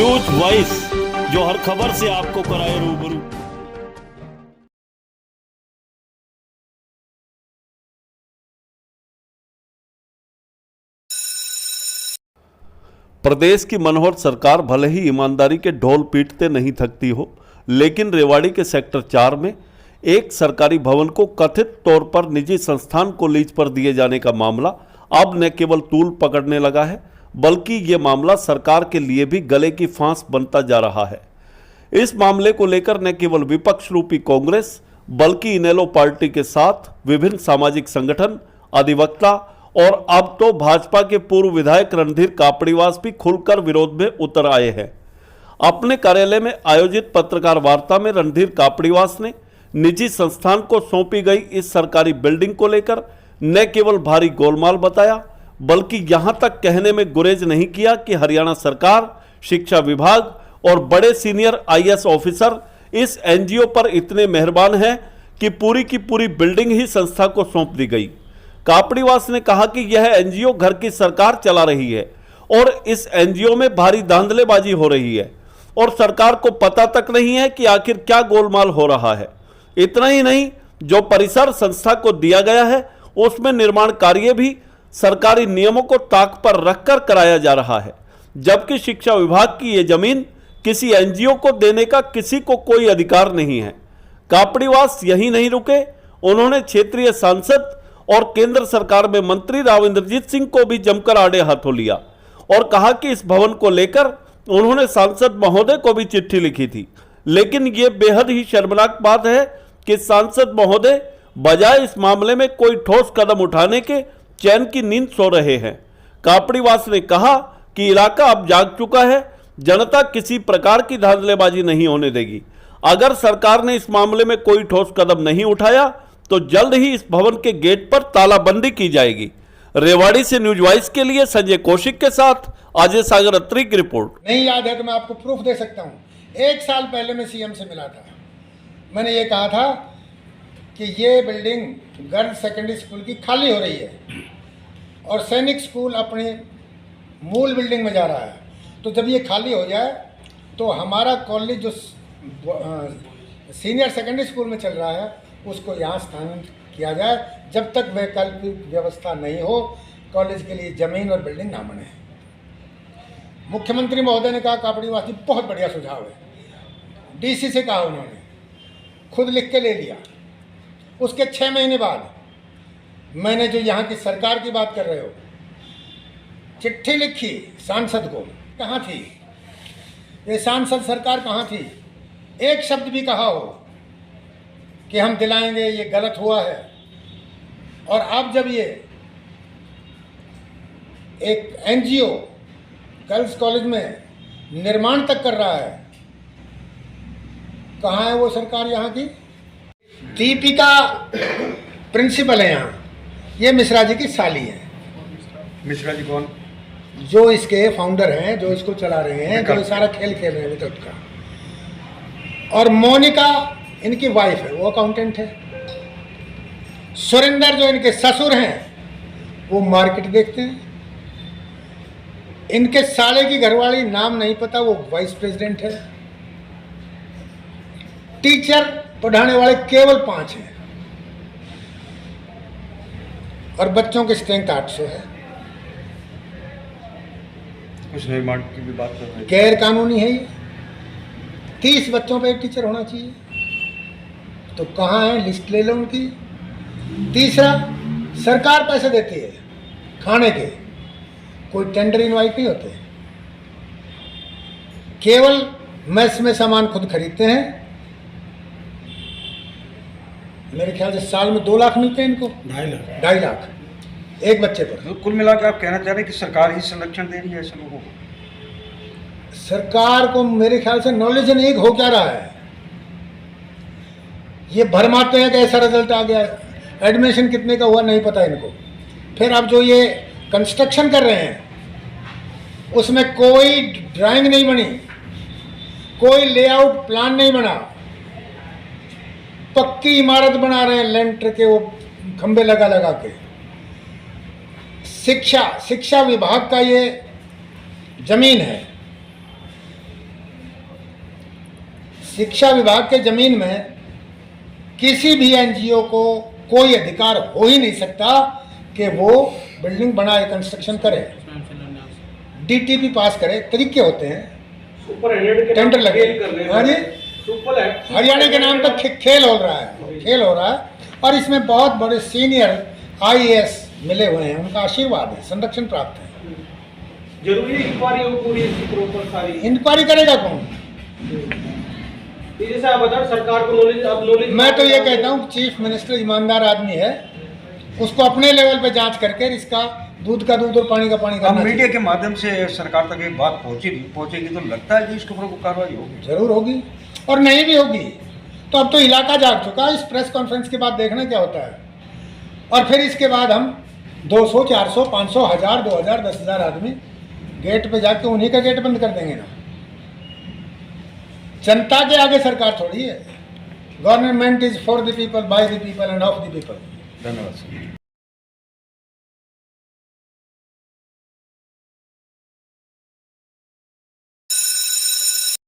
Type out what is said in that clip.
News voice, जो हर खबर से आपको कराए रूबरू। प्रदेश की मनोहर सरकार भले ही ईमानदारी के ढोल पीटते नहीं थकती हो, लेकिन रेवाड़ी के सेक्टर 4 में एक सरकारी भवन को कथित तौर पर निजी संस्थान को लीज पर दिए जाने का मामला अब न केवल तूल पकड़ने लगा है, बल्कि ये मामला सरकार के लिए भी गले की फांस बनता जा रहा है। इस मामले को लेकर न केवल विपक्ष रूपी कांग्रेस, बल्कि इनेलो पार्टी के साथ विभिन्न सामाजिक संगठन, अधिवक्ता और अब तो भाजपा के पूर्व विधायक रणधीर कापड़ीवास भी खुलकर विरोध में उतर आए हैं। अपने कार्यालय में आयोजित पत्रकार वार्ता में रणधीर कापड़ीवास ने निजी संस्थान को सौंपी गई इस सरकारी बिल्डिंग को लेकर न केवल भारी गोलमाल बताया, बल्कि यहां तक कहने में गुरेज नहीं किया कि हरियाणा सरकार, शिक्षा विभाग और बड़े सीनियर आईएएस ऑफिसर इस एनजीओ पर इतने मेहरबान हैं कि पूरी की पूरी बिल्डिंग ही संस्था को सौंप दी गई। कापड़ीवास ने कहा कि यह एनजीओ घर की सरकार चला रही है और इस एनजीओ में भारी धांधलेबाजी हो रही है और सरकार को पता तक नहीं है कि आखिर क्या गोलमाल हो रहा है। इतना ही नहीं, जो परिसर संस्था को दिया गया है उसमें निर्माण कार्य भी सरकारी नियमों को ताक पर रखकर कराया जा रहा है, जबकि शिक्षा विभाग की यह जमीन किसी एनजीओ को देने का किसी को कोई अधिकार नहीं है। कापड़ीवास यही नहीं रुके, उन्होंने क्षेत्रीय सांसद और केंद्र सरकार में मंत्री राव इंद्रजीत सिंह को भी जमकर आड़े हाथों लिया और कहा कि इस भवन को लेकर उन्होंने सांसद महोदय को भी चिट्ठी लिखी थी, लेकिन यह बेहद ही शर्मनाक बात है कि सांसद महोदय बजाय इस मामले में कोई ठोस कदम उठाने के चैन की नींद सो रहे हैं। कापड़ीवास ने कहा कि इलाका अब जाग चुका है, जनता किसी प्रकार की धांधलेबाजी नहीं होने देगी। अगर सरकार ने इस मामले में कोई ठोस कदम नहीं उठाया तो जल्द ही इस भवन के गेट पर तालाबंदी की जाएगी। रेवाड़ी से न्यूज वॉइस के लिए संजय कौशिक के साथ अजय सागर अत्री की रिपोर्ट। नहीं याद है तो मैं आपको प्रूफ दे सकता हूँ। 1 साल पहले मैं सीएम से मिला था, मैंने ये कहा था कि ये बिल्डिंग गर्ल्स सेकेंडरी स्कूल की खाली हो रही है और सैनिक स्कूल अपनी मूल बिल्डिंग में जा रहा है। तो जब ये खाली हो जाए तो हमारा कॉलेज जो सीनियर सेकेंडरी स्कूल में चल रहा है उसको यहाँ स्थानांतरित किया जाए, जब तक वैकल्पिक व्यवस्था नहीं हो, कॉलेज के लिए ज़मीन और बिल्डिंग ना बने। मुख्यमंत्री महोदय ने कहा कापड़ीवास जी बहुत बढ़िया सुझाव है। डीसी से कहा, उन्होंने खुद लिख के ले लिया। उसके 6 महीने बाद मैंने जो यहाँ की सरकार की बात कर रहे हो, चिट्ठी लिखी सांसद को। कहाँ थी ये सांसद? सरकार कहाँ थी? एक शब्द भी कहा हो कि हम दिलाएंगे, ये गलत हुआ है। और अब जब ये एक एनजीओ गर्ल्स कॉलेज में निर्माण तक कर रहा है, कहाँ है वो सरकार यहाँ की? दीपिका प्रिंसिपल है यहाँ, ये मिश्रा जी की साली है। मिश्रा जी कौन? जो इसके फाउंडर हैं, जो इसको चला रहे हैं, जो सारा खेल खेल रहे हैं विद्युत का। और मोनिका इनकी वाइफ है, वो अकाउंटेंट है। सुरेंद्र जो इनके ससुर हैं वो मार्केट देखते हैं। इनके साले की घरवाली, नाम नहीं पता, वो वाइस प्रेसिडेंट है। टीचर पढ़ाने वाले केवल 5 हैं और बच्चों की स्ट्रेंथ 800 है। कुछ निर्माण की भी बात कर रहे हैं। गैर कानूनी है ये। 30 बच्चों पे एक टीचर होना चाहिए, तो कहाँ है? लिस्ट ले लो उनकी। तीसरा, सरकार पैसे देती है खाने के, कोई टेंडर इनवाइट नहीं होते, केवल मेस में सामान खुद खरीदते हैं। मेरे ख्याल से साल में 2 लाख मिलते हैं इनको, 2.5 लाख एक बच्चे पर। तो कुल मिला के आप कहना चाह रहे हैं कि सरकार ही संरक्षण दे रही है ऐसे लोगों को? सरकार को मेरे ख्याल से नॉलेज नहीं हो क्या रहा है। ये भरमाते हैं कि ऐसा रिजल्ट आ गया, एडमिशन कितने का हुआ नहीं पता इनको। फिर अब जो ये कंस्ट्रक्शन कर रहे हैं उसमें कोई ड्राइंग नहीं बनी, कोई लेआउट प्लान नहीं बना, पक्की इमारत बना रहे हैं लेंटर के वो खंबे लगा लगा के। शिक्षा विभाग का ये जमीन है, शिक्षा विभाग के जमीन में किसी भी एनजीओ को कोई अधिकार हो ही नहीं सकता कि वो बिल्डिंग बनाए, कंस्ट्रक्शन करे, डीटीपी पास करे, तरीके होते हैं, टेंडर लगे। हाँ जी, हरियाणा के नाम पर खेल हो रहा है, खेल हो रहा है। और इसमें बहुत बड़े सीनियर आईएएस मिले हुए हैं, उनका आशीर्वाद है, संरक्षण प्राप्त है। जरूरी इंक्वायरी हो पूरी इसके ऊपर सारी। इंक्वायरी करेगा कौन? जैसे आप बता, सरकार को नॉलेज, अब नॉलेज। मैं तो ये कहता हूँ चीफ मिनिस्टर ईमानदार आदमी है, उसको अपने लेवल पे जांच करके इसका दूध का दूध और पानी का पानी अब करना मीडिया के माध्यम से सरकार तक ये बात पहुंचेगी तो लगता है कि इसके ऊपर कोई कार्रवाई होगी। जरूर होगी, और नहीं भी होगी तो अब तो इलाका जाग चुका है। इस प्रेस कॉन्फ्रेंस के बाद देखना क्या होता है, और फिर इसके बाद हम 200, 400, 500, 1000, 2000, 10,000 आदमी गेट पे जाके उन्हीं का गेट बंद कर देंगे ना। जनता के आगे सरकार थोड़ी है। Government is for the people, by the people end of the people. धन्यवाद सर।